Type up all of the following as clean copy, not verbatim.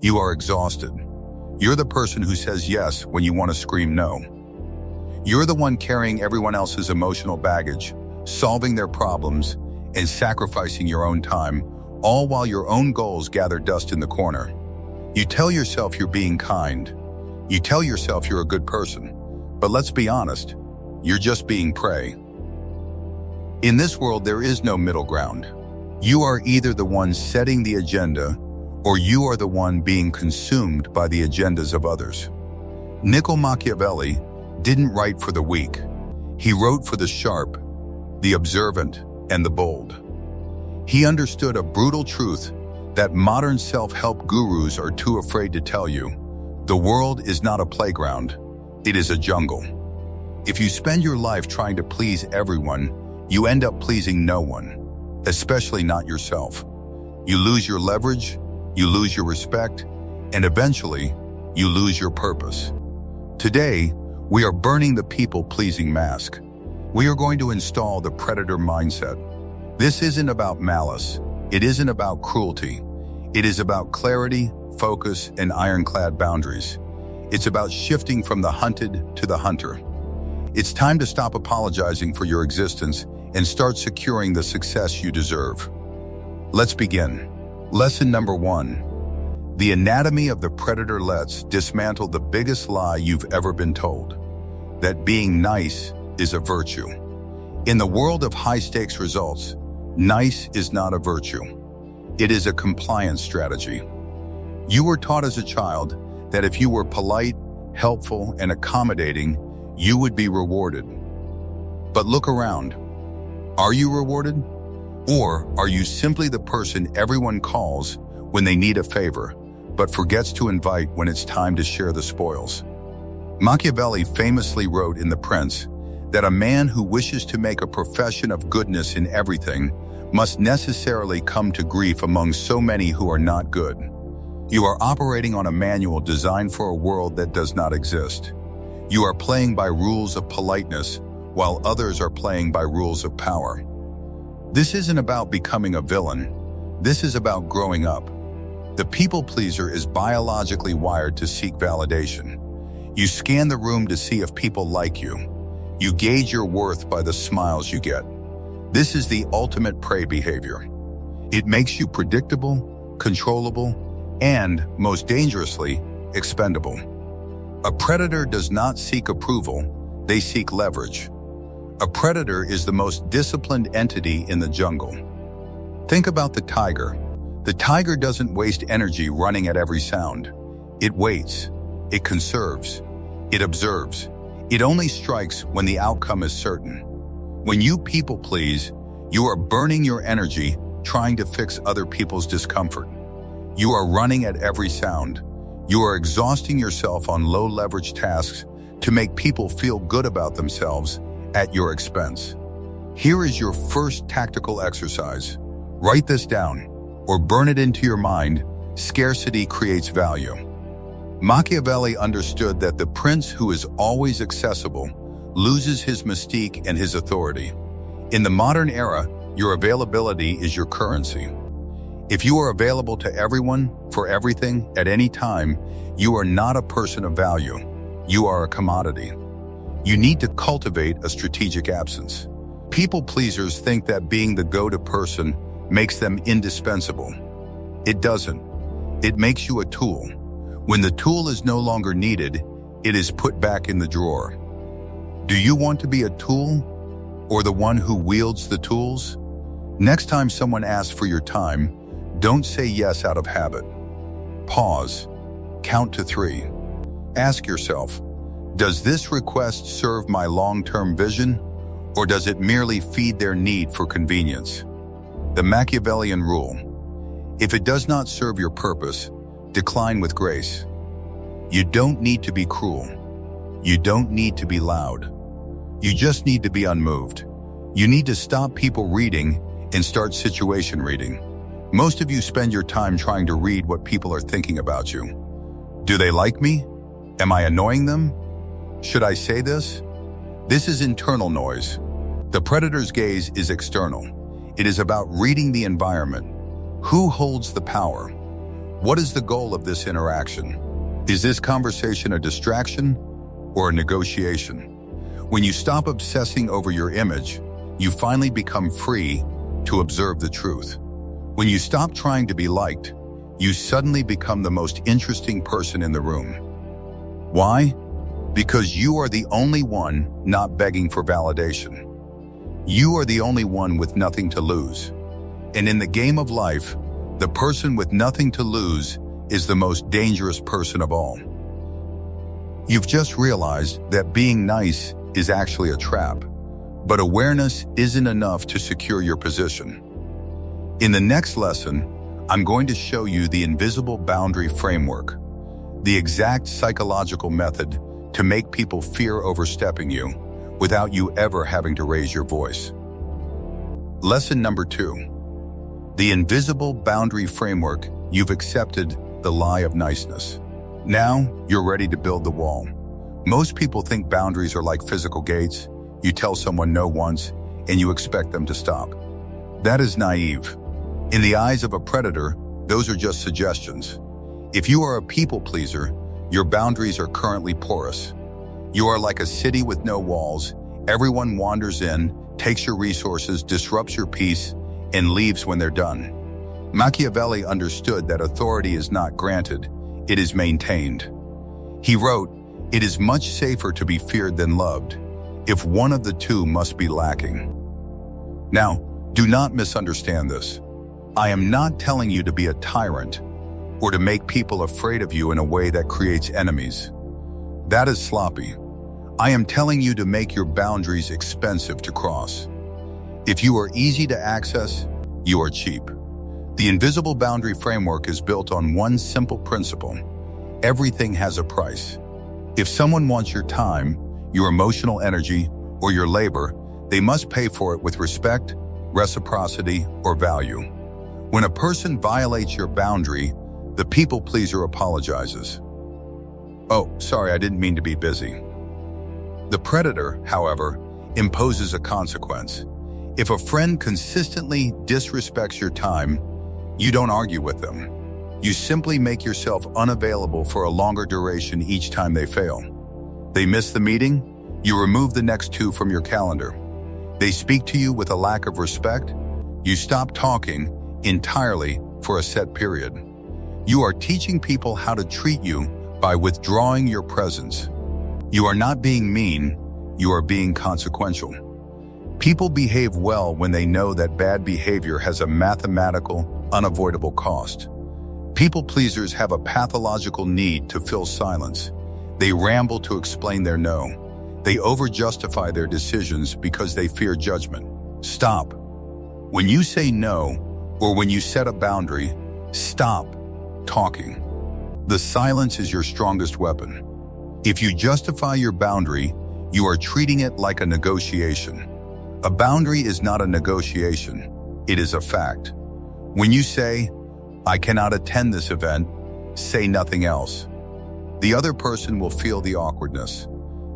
You are exhausted. You're the person who says yes when you want to scream no. You're the one carrying everyone else's emotional baggage, solving their problems, and sacrificing your own time, all while your own goals gather dust in the corner. You tell yourself you're being kind. You tell yourself you're a good person. But let's be honest, you're just being prey. In this world, there is no middle ground. You are either the one setting the agenda, or you are the one being consumed by the agendas of others. Niccolò Machiavelli didn't write for the weak. He wrote for the sharp, the observant, and the bold. He understood a brutal truth that modern self-help gurus are too afraid to tell you. The world is not a playground, it is a jungle. If you spend your life trying to please everyone, you end up pleasing no one, especially not yourself. You lose your leverage, you lose your respect, and eventually, you lose your purpose. Today, we are burning the people-pleasing mask. We are going to install the predator mindset. This isn't about malice. It isn't about cruelty. It is about clarity, focus, and ironclad boundaries. It's about shifting from the hunted to the hunter. It's time to stop apologizing for your existence and start securing the success you deserve. Let's begin. Lesson number 1. The anatomy of the predator. Let's dismantle the biggest lie you've ever been told, that being nice is a virtue. In the world of high-stakes results, nice is not a virtue. It is a compliance strategy. You were taught as a child that if you were polite, helpful, and accommodating, you would be rewarded. But look around. Are you rewarded? Or are you simply the person everyone calls when they need a favor, but forgets to invite when it's time to share the spoils? Machiavelli famously wrote in The Prince that a man who wishes to make a profession of goodness in everything must necessarily come to grief among so many who are not good. You are operating on a manual designed for a world that does not exist. You are playing by rules of politeness, while others are playing by rules of power. This isn't about becoming a villain. This is about growing up. The people pleaser is biologically wired to seek validation. You scan the room to see if people like you. You gauge your worth by the smiles you get. This is the ultimate prey behavior. It makes you predictable, controllable, and, most dangerously, expendable. A predator does not seek approval, they seek leverage. A predator is the most disciplined entity in the jungle. Think about the tiger. The tiger doesn't waste energy running at every sound. It waits, it conserves, it observes. It only strikes when the outcome is certain. When you people please, you are burning your energy trying to fix other people's discomfort. You are running at every sound. You are exhausting yourself on low-leverage tasks to make people feel good about themselves at your expense. Here is your first tactical exercise. Write this down or burn it into your mind. Scarcity creates value. Machiavelli understood that the prince who is always accessible loses his mystique and his authority. In the modern era, your availability is your currency. If you are available to everyone, for everything, at any time, you are not a person of value. You are a commodity. You need to cultivate a strategic absence. People pleasers think that being the go-to person makes them indispensable. It doesn't. It makes you a tool. When the tool is no longer needed, it is put back in the drawer. Do you want to be a tool or the one who wields the tools? Next time someone asks for your time, don't say yes out of habit. Pause. Count to 3. Ask yourself, does this request serve my long-term vision, or does it merely feed their need for convenience? The Machiavellian rule: if it does not serve your purpose, decline with grace. You don't need to be cruel. You don't need to be loud. You just need to be unmoved. You need to stop people reading and start situation reading. Most of you spend your time trying to read what people are thinking about you. Do they like me? Am I annoying them? Should I say this? This is internal noise. The predator's gaze is external. It is about reading the environment. Who holds the power? What is the goal of this interaction? Is this conversation a distraction or a negotiation? When you stop obsessing over your image, you finally become free to observe the truth. When you stop trying to be liked, you suddenly become the most interesting person in the room. Why? Because you are the only one not begging for validation. You are the only one with nothing to lose. And in the game of life, the person with nothing to lose is the most dangerous person of all. You've just realized that being nice is actually a trap, but awareness isn't enough to secure your position. In the next lesson, I'm going to show you the invisible boundary framework, the exact psychological method to make people fear overstepping you without you ever having to raise your voice. Lesson number 2. The invisible boundary framework. You've accepted the lie of niceness. Now, you're ready to build the wall. Most people think boundaries are like physical gates. You tell someone no once, and you expect them to stop. That is naive. In the eyes of a predator, those are just suggestions. If you are a people pleaser, your boundaries are currently porous. You are like a city with no walls. Everyone wanders in, takes your resources, disrupts your peace, and leaves when they're done. Machiavelli understood that authority is not granted, it is maintained. He wrote, "It is much safer to be feared than loved, if one of the two must be lacking." Now, do not misunderstand this. I am not telling you to be a tyrant or to make people afraid of you in a way that creates enemies. That is sloppy. I am telling you to make your boundaries expensive to cross. If you are easy to access, you are cheap. The invisible boundary framework is built on one simple principle. Everything has a price. If someone wants your time, your emotional energy, or your labor, they must pay for it with respect, reciprocity, or value. When a person violates your boundary, the people pleaser apologizes. "Oh, sorry, I didn't mean to be busy." The predator, however, imposes a consequence. If a friend consistently disrespects your time, you don't argue with them. You simply make yourself unavailable for a longer duration each time they fail. They miss the meeting, you remove the next two from your calendar. They speak to you with a lack of respect, you stop talking entirely for a set period. You are teaching people how to treat you by withdrawing your presence. You are not being mean, you are being consequential. People behave well when they know that bad behavior has a mathematical, unavoidable cost. People pleasers have a pathological need to fill silence. They ramble to explain their no. They over-justify their decisions because they fear judgment. Stop. When you say no, or when you set a boundary, stop talking. The silence is your strongest weapon. If you justify your boundary, you are treating it like a negotiation. A boundary is not a negotiation, it is a fact. When you say, "I cannot attend this event," say nothing else. The other person will feel the awkwardness.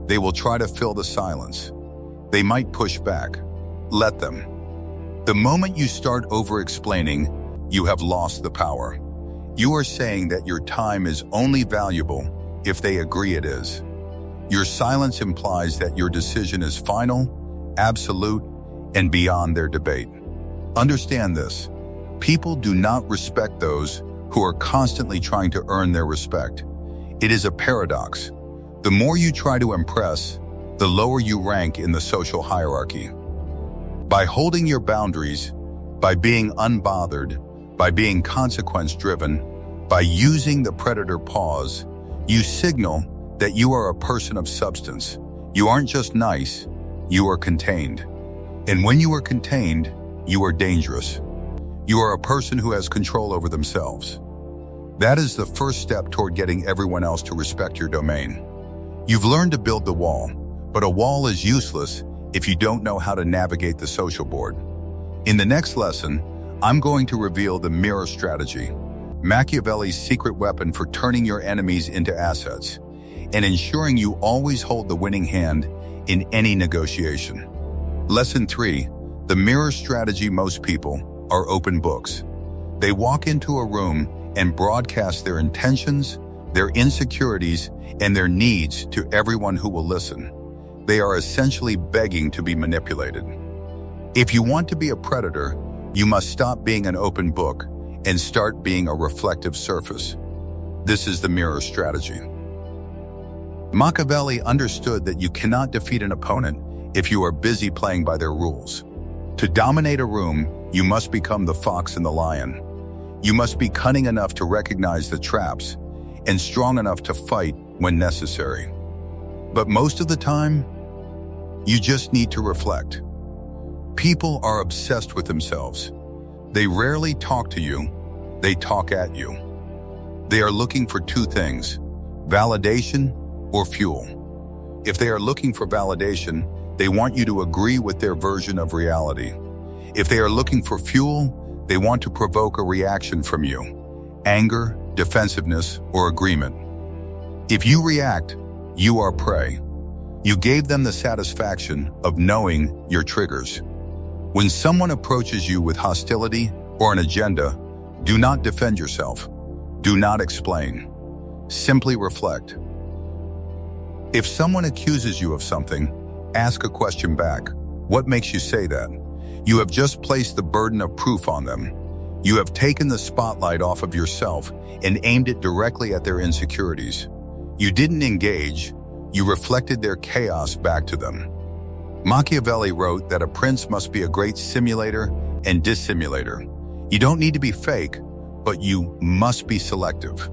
They will try to fill the silence. They might push back. Let them. The moment you start over-explaining, you have lost the power. You are saying that your time is only valuable if they agree it is. Your silence implies that your decision is final, absolute, and beyond their debate. Understand this. People do not respect those who are constantly trying to earn their respect. It is a paradox. The more you try to impress, the lower you rank in the social hierarchy. By holding your boundaries, by being unbothered, by being consequence-driven, by using the predator pause, you signal that you are a person of substance. You aren't just nice, you are contained. And when you are contained, you are dangerous. You are a person who has control over themselves. That is the first step toward getting everyone else to respect your domain. You've learned to build the wall, but a wall is useless if you don't know how to navigate the social board. In the next lesson, I'm going to reveal the mirror strategy, Machiavelli's secret weapon for turning your enemies into assets and ensuring you always hold the winning hand in any negotiation. Lesson 3, the mirror strategy. Most people are open books. They walk into a room and broadcast their intentions, their insecurities, and their needs to everyone who will listen. They are essentially begging to be manipulated. If you want to be a predator, you must stop being an open book and start being a reflective surface. This is the mirror strategy. Machiavelli understood that you cannot defeat an opponent if you are busy playing by their rules. To dominate a room, you must become the fox and the lion. You must be cunning enough to recognize the traps and strong enough to fight when necessary. But most of the time, you just need to reflect. People are obsessed with themselves. They rarely talk to you, they talk at you. They are looking for two things: validation or fuel. If they are looking for validation, they want you to agree with their version of reality. If they are looking for fuel, they want to provoke a reaction from you: anger, defensiveness, or agreement. If you react, you are prey. You gave them the satisfaction of knowing your triggers. When someone approaches you with hostility or an agenda, do not defend yourself. Do not explain. Simply reflect. If someone accuses you of something, ask a question back. What makes you say that? You have just placed the burden of proof on them. You have taken the spotlight off of yourself and aimed it directly at their insecurities. You didn't engage, you reflected their chaos back to them. Machiavelli wrote that a prince must be a great simulator and dissimulator. You don't need to be fake, but you must be selective.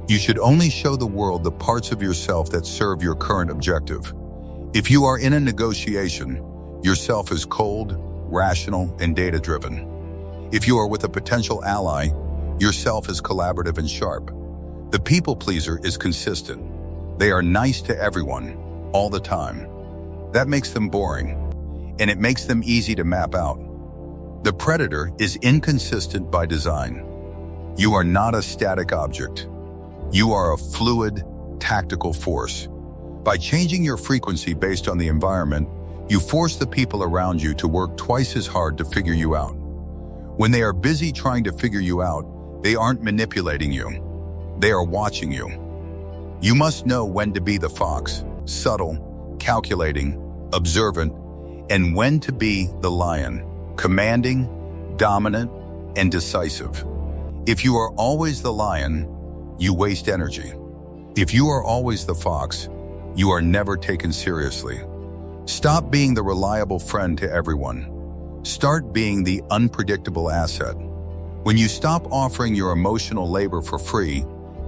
You should only show the world the parts of yourself that serve your current objective. If you are in a negotiation, yourself is cold, rational, and data-driven. If you are with a potential ally, yourself is collaborative and sharp. The people pleaser is consistent. They are nice to everyone, all the time. That makes them boring, and it makes them easy to map out. The predator is inconsistent by design. You are not a static object. You are a fluid, tactical force. By changing your frequency based on the environment, you force the people around you to work twice as hard to figure you out. When they are busy trying to figure you out, they aren't manipulating you. They are watching you. You must know when to be the fox, subtle, calculating, observant, and when to be the lion, commanding, dominant, and decisive. If you are always the lion, you waste energy. If you are always the fox, you are never taken seriously. Stop being the reliable friend to everyone. Start being the unpredictable asset. When you stop offering your emotional labor for free,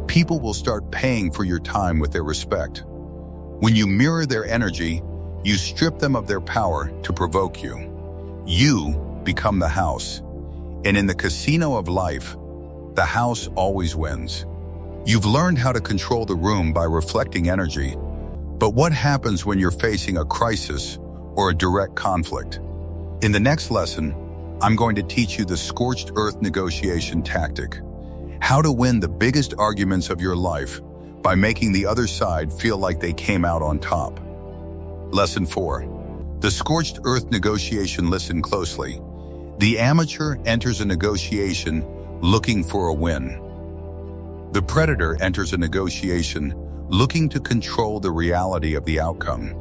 people will start paying for your time with their respect. When you mirror their energy, you strip them of their power to provoke you. You become the house. And in the casino of life, the house always wins. You've learned how to control the room by reflecting energy. But what happens when you're facing a crisis or a direct conflict? In the next lesson, I'm going to teach you the scorched earth negotiation tactic. How to win the biggest arguments of your life by making the other side feel like they came out on top. Lesson 4. The scorched earth negotiation. Listen closely. The amateur enters a negotiation looking for a win. The predator enters a negotiation looking to control the reality of the outcome.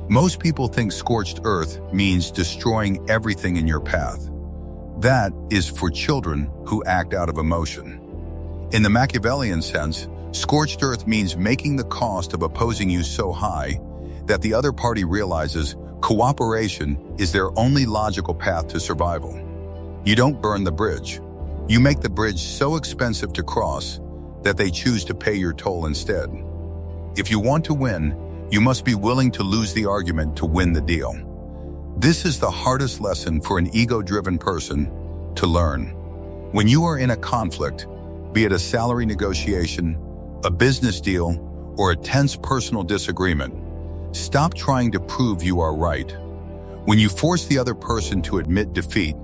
Most people think scorched earth means destroying everything in your path. That is for children who act out of emotion. In the Machiavellian sense, scorched earth means making the cost of opposing you so high that the other party realizes cooperation is their only logical path to survival. You don't burn the bridge. You make the bridge so expensive to cross that they choose to pay your toll instead. If you want to win, you must be willing to lose the argument to win the deal. This is the hardest lesson for an ego-driven person to learn. When you are in a conflict, be it a salary negotiation, a business deal, or a tense personal disagreement, stop trying to prove you are right. When you force the other person to admit defeat,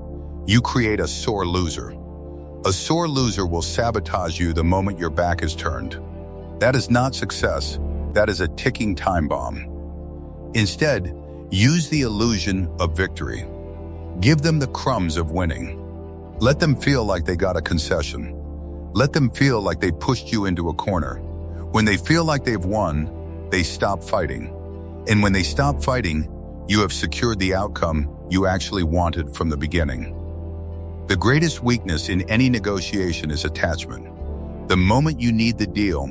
you create a sore loser. A sore loser will sabotage you the moment your back is turned. That is not success. That is a ticking time bomb. Instead, use the illusion of victory. Give them the crumbs of winning. Let them feel like they got a concession. Let them feel like they pushed you into a corner. When they feel like they've won, they stop fighting. And when they stop fighting, you have secured the outcome you actually wanted from the beginning. The greatest weakness in any negotiation is attachment. The moment you need the deal,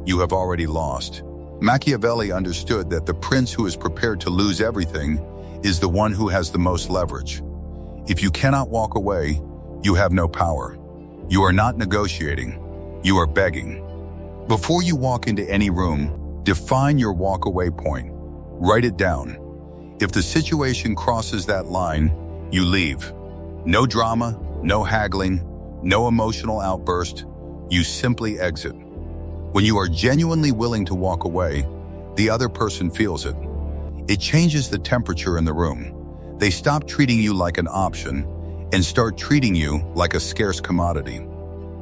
you have already lost. Machiavelli understood that the prince who is prepared to lose everything is the one who has the most leverage. If you cannot walk away, you have no power. You are not negotiating, you are begging. Before you walk into any room, define your walk-away point. Write it down. If the situation crosses that line, you leave. No drama, no haggling, no emotional outburst. You simply exit. When you are genuinely willing to walk away, the other person feels it. It changes the temperature in the room. They stop treating you like an option and start treating you like a scarce commodity.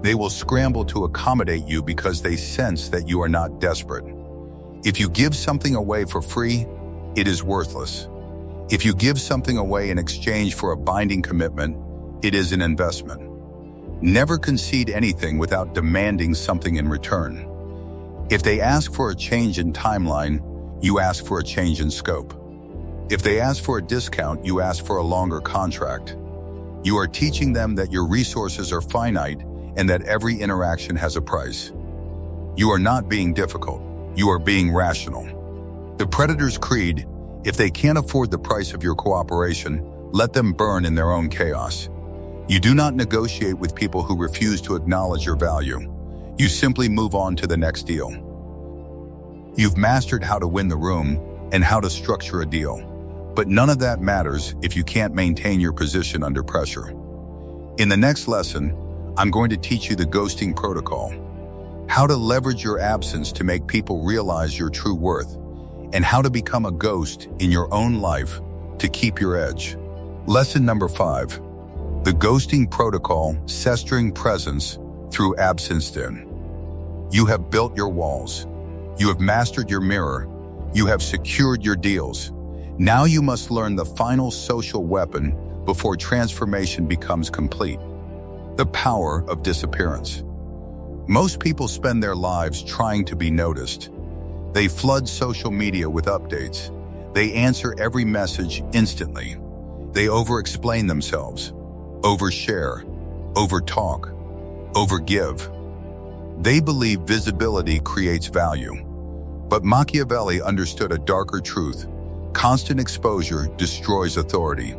They will scramble to accommodate you because they sense that you are not desperate. If you give something away for free, it is worthless. If you give something away in exchange for a binding commitment, it is an investment. Never concede anything without demanding something in return. If they ask for a change in timeline, you ask for a change in scope. If they ask for a discount, you ask for a longer contract. You are teaching them that your resources are finite and that every interaction has a price. You are not being difficult, you are being rational. The predator's creed: if they can't afford the price of your cooperation, let them burn in their own chaos. You do not negotiate with people who refuse to acknowledge your value. You simply move on to the next deal. You've mastered how to win the room and how to structure a deal, but none of that matters if you can't maintain your position under pressure. In the next lesson, I'm going to teach you the ghosting protocol, how to leverage your absence to make people realize your true worth, and how to become a ghost in your own life to keep your edge. Lesson number 5, the ghosting protocol, sequestering presence through absence. You have built your walls. You have mastered your mirror. You have secured your deals. Now you must learn the final social weapon before transformation becomes complete: the power of disappearance. Most people spend their lives trying to be noticed. They flood social media with updates. They answer every message instantly. They over-explain themselves, overshare, overtalk, overgive. They believe visibility creates value. But Machiavelli understood a darker truth: constant exposure destroys authority.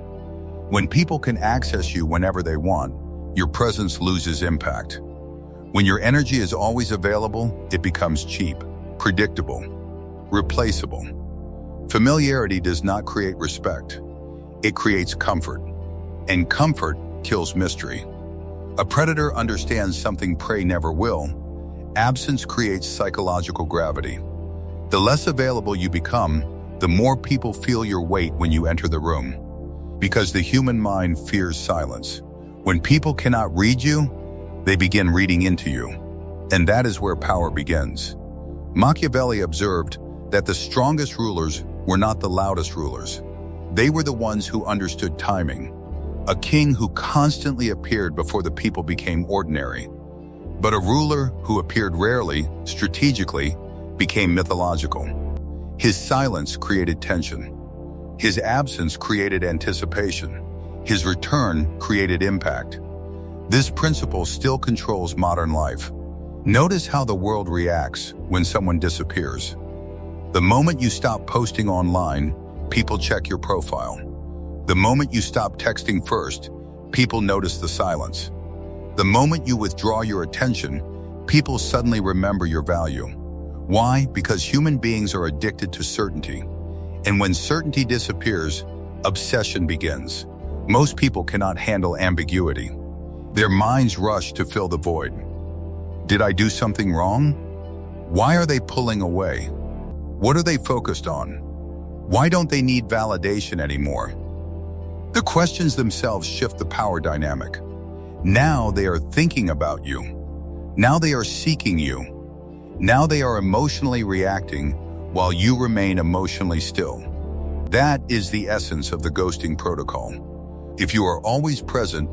When people can access you whenever they want, your presence loses impact. When your energy is always available, it becomes cheap, predictable, replaceable. Familiarity does not create respect. It creates comfort, and comfort kills mystery. A predator understands something prey never will. Absence creates psychological gravity. The less available you become, the more people feel your weight when you enter the room. Because the human mind fears silence. When people cannot read you, they begin reading into you. And that is where power begins. Machiavelli observed that the strongest rulers were not the loudest rulers. They were the ones who understood timing. A king who constantly appeared before the people became ordinary. But a ruler who appeared rarely, strategically, became mythological. His silence created tension. His absence created anticipation. His return created impact. This principle still controls modern life. Notice how the world reacts when someone disappears. The moment you stop posting online, people check your profile. The moment you stop texting first, people notice the silence. The moment you withdraw your attention, people suddenly remember your value. Why? Because human beings are addicted to certainty. And when certainty disappears, obsession begins. Most people cannot handle ambiguity. Their minds rush to fill the void. Did I do something wrong? Why are they pulling away? What are they focused on? Why don't they need validation anymore? The questions themselves shift the power dynamic. Now they are thinking about you. Now they are seeking you. Now they are emotionally reacting while you remain emotionally still. That is the essence of the ghosting protocol. If you are always present,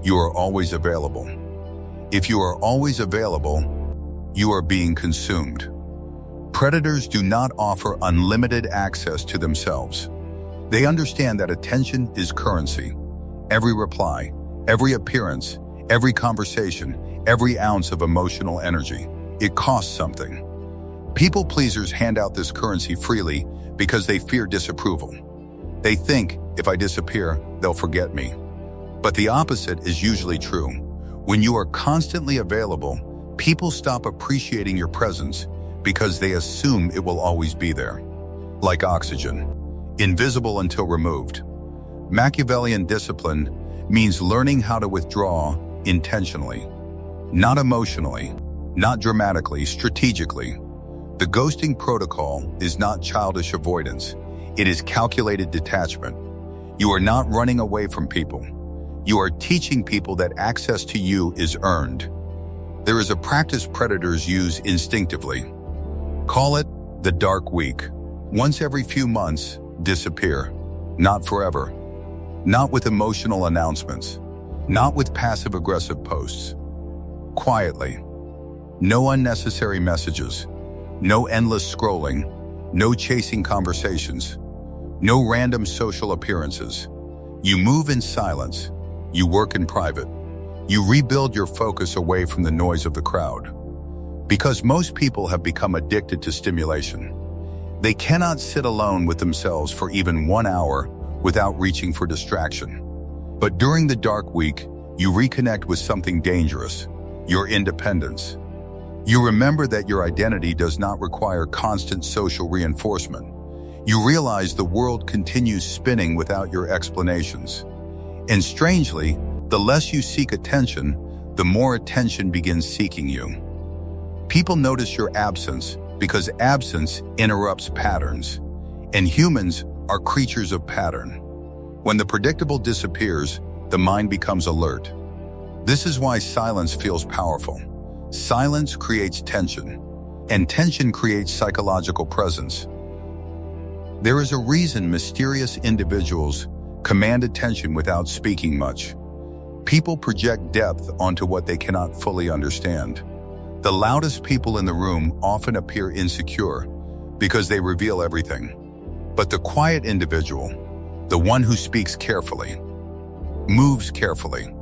you are always available. If you are always available, you are being consumed. Predators do not offer unlimited access to themselves. They understand that attention is currency. Every reply, every appearance, every conversation, every ounce of emotional energy, it costs something. People pleasers hand out this currency freely because they fear disapproval. They think, if I disappear, they'll forget me. But the opposite is usually true. When you are constantly available, people stop appreciating your presence because they assume it will always be there. Like oxygen, invisible until removed. Machiavellian discipline means learning how to withdraw intentionally, not emotionally, not dramatically, strategically. The ghosting protocol is not childish avoidance. It is calculated detachment. You are not running away from people. You are teaching people that access to you is earned. There is a practice predators use instinctively. Call it the dark week. Once every few months, disappear. Not forever. Not with emotional announcements. Not with passive-aggressive posts. Quietly. No unnecessary messages. No endless scrolling. No chasing conversations. No random social appearances. You move in silence. You work in private. You rebuild your focus away from the noise of the crowd. Because most people have become addicted to stimulation. They cannot sit alone with themselves for even 1 hour without reaching for distraction. But during the dark week, you reconnect with something dangerous, your independence. You remember that your identity does not require constant social reinforcement. You realize the world continues spinning without your explanations. And strangely, the less you seek attention, the more attention begins seeking you. People notice your absence because absence interrupts patterns, and humans are creatures of pattern. When the predictable disappears, the mind becomes alert. This is why silence feels powerful. Silence creates tension, and tension creates psychological presence. There is a reason mysterious individuals command attention without speaking much. People project depth onto what they cannot fully understand. The loudest people in the room often appear insecure because they reveal everything. But the quiet individual, the one who speaks carefully, moves carefully,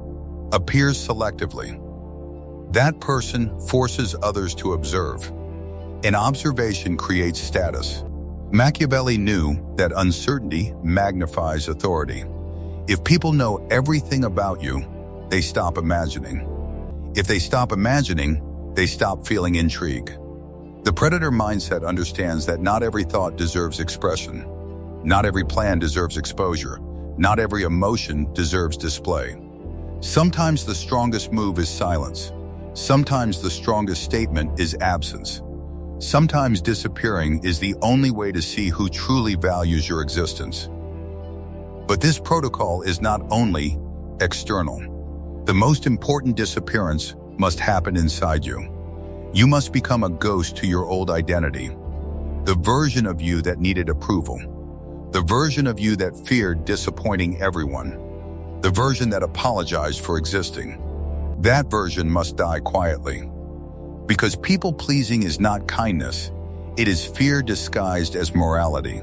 appears selectively, that person forces others to observe. And observation creates status. Machiavelli knew that uncertainty magnifies authority. If people know everything about you, they stop imagining. If they stop imagining, they stop feeling intrigue. The predator mindset understands that not every thought deserves expression. Not every plan deserves exposure. Not every emotion deserves display. Sometimes the strongest move is silence. Sometimes the strongest statement is absence. Sometimes disappearing is the only way to see who truly values your existence. But this protocol is not only external. The most important disappearance must happen inside you. You must become a ghost to your old identity. The version of you that needed approval. The version of you that feared disappointing everyone. The version that apologized for existing. That version must die quietly. Because people-pleasing is not kindness. It is fear disguised as morality.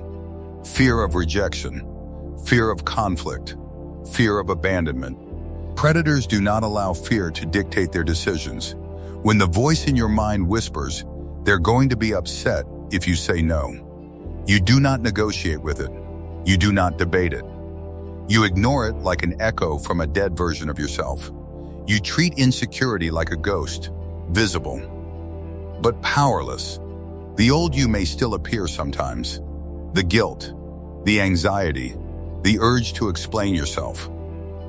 Fear of rejection. Fear of conflict. Fear of abandonment. Predators do not allow fear to dictate their decisions. When the voice in your mind whispers, they're going to be upset if you say no. You do not negotiate with it. You do not debate it. You ignore it like an echo from a dead version of yourself. You treat insecurity like a ghost, visible, but powerless. The old you may still appear sometimes. The guilt, the anxiety, the urge to explain yourself.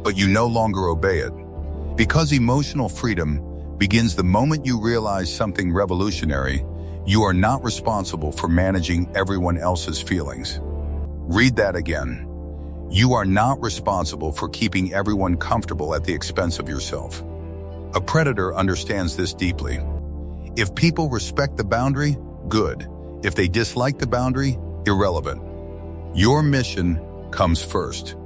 But you no longer obey it. Because emotional freedom begins the moment you realize something revolutionary. You are not responsible for managing everyone else's feelings. Read that again. You are not responsible for keeping everyone comfortable at the expense of yourself. A predator understands this deeply. If people respect the boundary, good. If they dislike the boundary, irrelevant. Your mission comes first.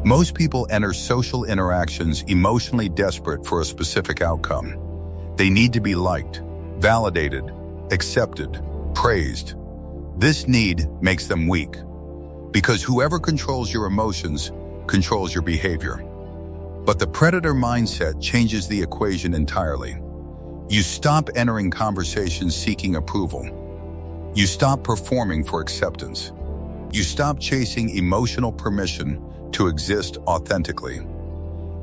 Most people enter social interactions emotionally desperate for a specific outcome. They need to be liked, validated, accepted, praised. This need makes them weak, because whoever controls your emotions controls your behavior. But the predator mindset changes the equation entirely. You stop entering conversations seeking approval. You stop performing for acceptance. You stop chasing emotional permission to exist authentically.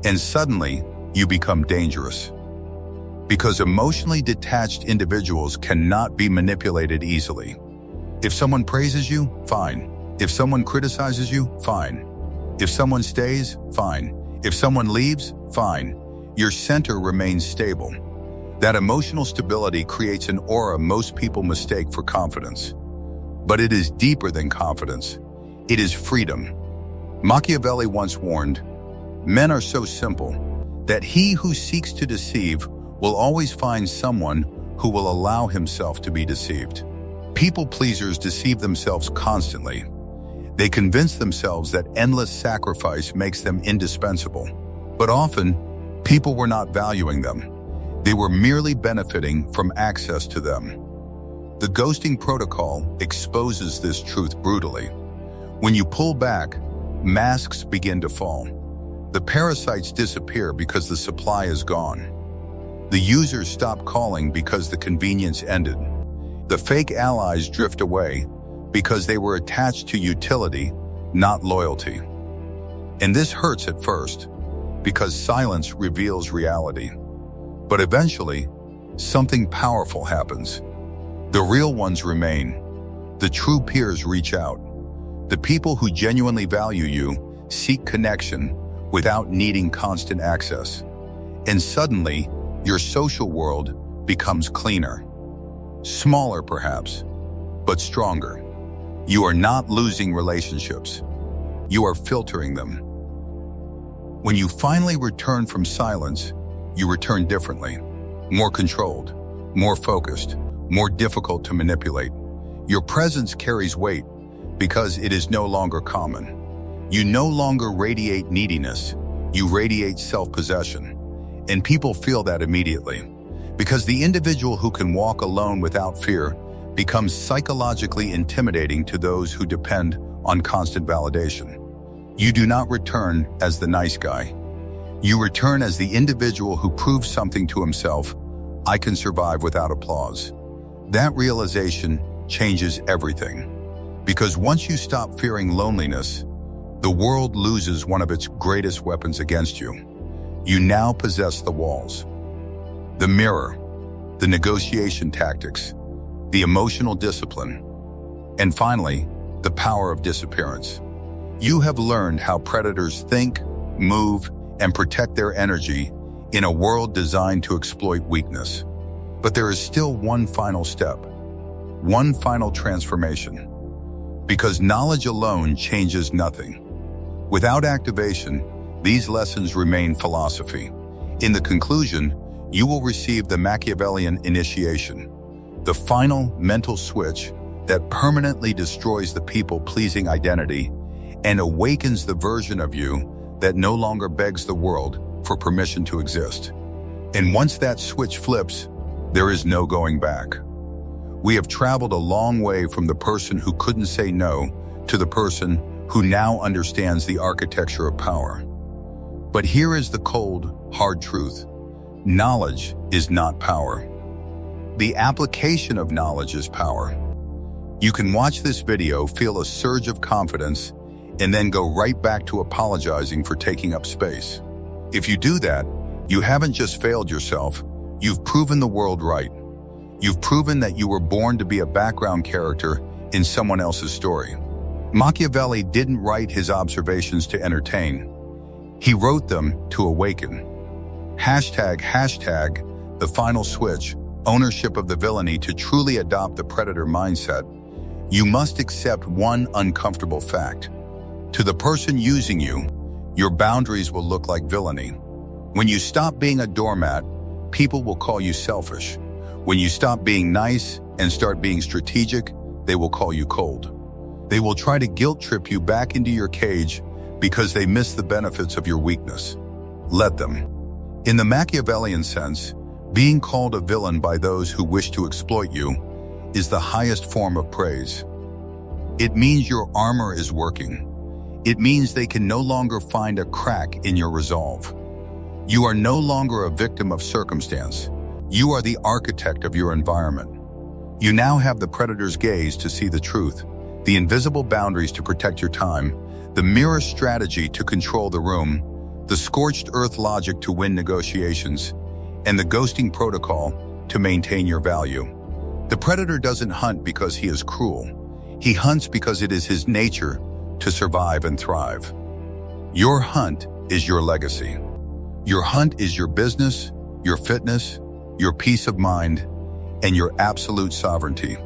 And suddenly, you become dangerous. Because emotionally detached individuals cannot be manipulated easily. If someone praises you, fine. If someone criticizes you, fine. If someone stays, fine. If someone leaves, fine. Your center remains stable. That emotional stability creates an aura most people mistake for confidence. But it is deeper than confidence. It is freedom. Machiavelli once warned, "Men are so simple that he who seeks to deceive will always find someone who will allow himself to be deceived." People pleasers deceive themselves constantly. They convince themselves that endless sacrifice makes them indispensable. But often, people were not valuing them. They were merely benefiting from access to them. The ghosting protocol exposes this truth brutally. When you pull back, masks begin to fall. The parasites disappear because the supply is gone. The users stop calling because the convenience ended. The fake allies drift away because they were attached to utility, not loyalty. And this hurts at first, because silence reveals reality. But eventually, something powerful happens. The real ones remain. The true peers reach out. The people who genuinely value you seek connection without needing constant access. And suddenly, your social world becomes cleaner. Smaller, perhaps, but stronger. You are not losing relationships. You are filtering them. When you finally return from silence, you return differently, more controlled, more focused, more difficult to manipulate. Your presence carries weight because it is no longer common. You no longer radiate neediness, you radiate self-possession. And people feel that immediately, because the individual who can walk alone without fear becomes psychologically intimidating to those who depend on constant validation. You do not return as the nice guy. You return as the individual who proves something to himself: I can survive without applause. That realization changes everything. Because once you stop fearing loneliness, the world loses one of its greatest weapons against you. You now possess the walls, the mirror, the negotiation tactics, the emotional discipline, and finally, the power of disappearance. You have learned how predators think, move, and protect their energy in a world designed to exploit weakness. But there is still one final step, one final transformation. Because knowledge alone changes nothing. Without activation, these lessons remain philosophy. In the conclusion, you will receive the Machiavellian initiation, the final mental switch that permanently destroys the people-pleasing identity and awakens the version of you that no longer begs the world for permission to exist. And once that switch flips, there is no going back. We have traveled a long way from the person who couldn't say no to the person who now understands the architecture of power. But here is the cold, hard truth. Knowledge is not power. The application of knowledge is power. You can watch this video, feel a surge of confidence, and then go right back to apologizing for taking up space. If you do that, you haven't just failed yourself, you've proven the world right. You've proven that you were born to be a background character in someone else's story. Machiavelli didn't write his observations to entertain. He wrote them to awaken. Hashtag the final switch, ownership of the villainy. To truly adopt the predator mindset, you must accept one uncomfortable fact. To the person using you, your boundaries will look like villainy. When you stop being a doormat, people will call you selfish. When you stop being nice and start being strategic, they will call you cold. They will try to guilt trip you back into your cage because they miss the benefits of your weakness. Let them. In the Machiavellian sense, Being called a villain by those who wish to exploit you is the highest form of praise. It means your armor is working. It means they can no longer find a crack in your resolve. You are no longer a victim of circumstance. You are the architect of your environment. You now have the predator's gaze to see the truth, the invisible boundaries to protect your time, the mirror strategy to control the room, the scorched earth logic to win negotiations, and the ghosting protocol to maintain your value. The predator doesn't hunt because he is cruel. He hunts because it is his nature to survive and thrive. Your hunt is your legacy. Your hunt is your business, your fitness, your peace of mind, and your absolute sovereignty.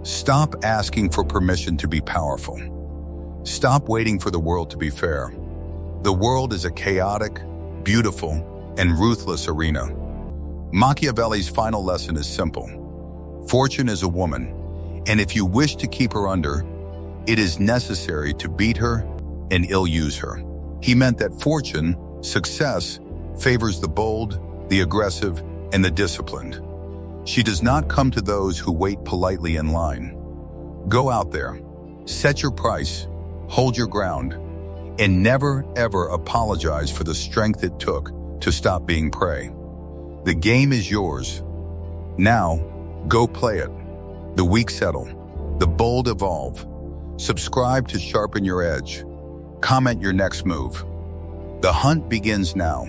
Stop asking for permission to be powerful. Stop waiting for the world to be fair. The world is a chaotic, beautiful, and ruthless arena. Machiavelli's final lesson is simple. Fortune is a woman, and if you wish to keep her under, it is necessary to beat her and ill-use her. He meant that fortune, success, favors the bold, the aggressive, and the disciplined. She does not come to those who wait politely in line. Go out there, set your price, hold your ground, and never, ever apologize for the strength it took to stop being prey. The game is yours. Now, go play it. The weak settle. The bold evolve. Subscribe to sharpen your edge. Comment your next move. The hunt begins now.